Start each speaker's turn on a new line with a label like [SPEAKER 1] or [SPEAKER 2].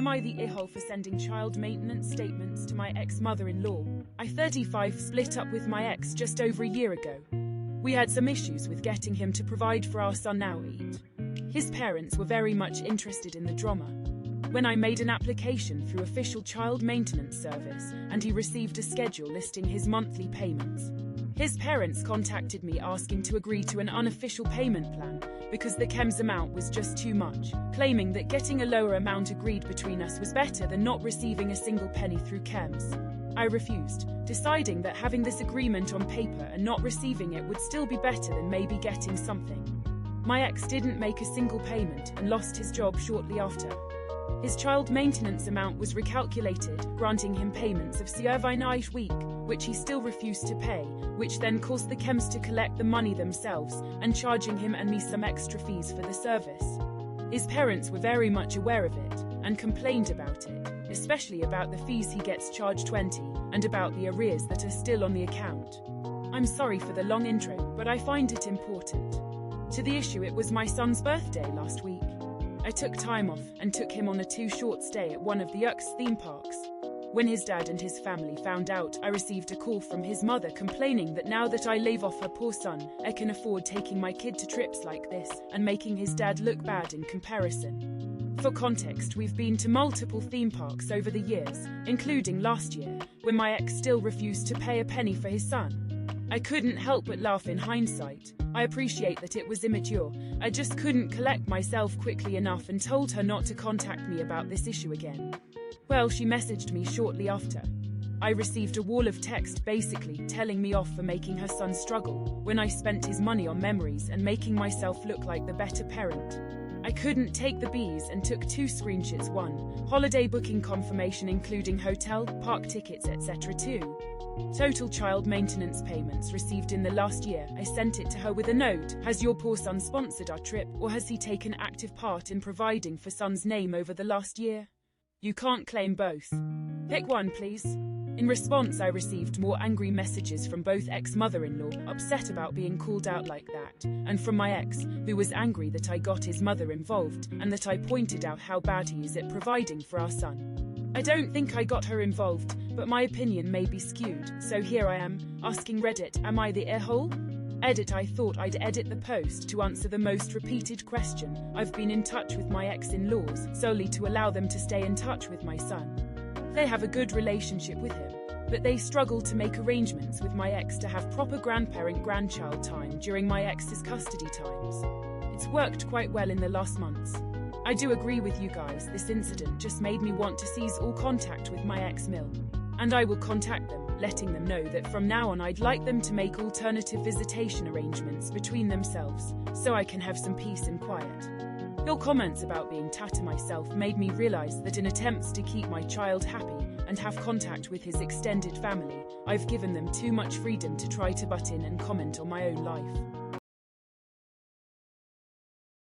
[SPEAKER 1] Am I the a-hole for sending child maintenance statements to my ex-mother-in-law? I 35 split up with my ex just over a year ago. We had some issues with getting him to provide for our son now AITA. His parents were very much interested in the drama. When I made an application through official child maintenance service and he received a schedule listing his monthly payments, his parents contacted me asking to agree to an unofficial payment plan because the chems amount was just too much, claiming that getting a lower amount agreed between us was better than not receiving a single penny through chems. I refused, deciding that having this agreement on paper and not receiving it would still be better than maybe getting something. My ex didn't make a single payment and lost his job shortly after. His child maintenance amount was recalculated, granting him payments of each week, which he still refused to pay, which then caused the chems to collect the money themselves and charging him and me some extra fees for the service. His parents were very much aware of it and complained about it, especially about the fees he gets charged 20 and about the arrears that are still on the account. I'm sorry for the long intro, but I find it important. To the issue, it was my son's birthday last week. I took time off and took him on a too-short stay at one of the UX theme parks. When his dad and his family found out, I received a call from his mother complaining that now that I leave off her poor son, I can afford taking my kid to trips like this and making his dad look bad in comparison. For context, we've been to multiple theme parks over the years, including last year, when my ex still refused to pay a penny for his son. I couldn't help but laugh in hindsight. I appreciate that it was immature. I just couldn't collect myself quickly enough and told her not to contact me about this issue again. Well, she messaged me shortly after. I received a wall of text basically telling me off for making her son struggle when I spent his money on memories and making myself look like the better parent. I couldn't take the B's and took 2 screenshots: 1, holiday booking confirmation including hotel, park tickets, etc. 2, total child maintenance payments received in the last year. I sent it to her with a note: has your poor son sponsored our trip, or has he taken active part in providing for son's name over the last year? You can't claim both. Pick one, please. In response, I received more angry messages from both ex-mother-in-law, upset about being called out like that, and from my ex, who was angry that I got his mother involved and that I pointed out how bad he is at providing for our son. I don't think I got her involved, but my opinion may be skewed, so here I am, asking Reddit, am I the a-hole? Edit, I thought I'd edit the post to answer the most repeated question. I've been in touch with my ex-in-laws solely to allow them to stay in touch with my son. They have a good relationship with him, but they struggle to make arrangements with my ex to have proper grandparent-grandchild time during my ex's custody times. It's worked quite well in the last months. I do agree with you guys, this incident just made me want to seize all contact with my ex-mill. And I will contact them, letting them know that from now on I'd like them to make alternative visitation arrangements between themselves, so I can have some peace and quiet. Your comments about being tata myself made me realize that in attempts to keep my child happy and have contact with his extended family, I've given them too much freedom to try to butt in and comment on my own life.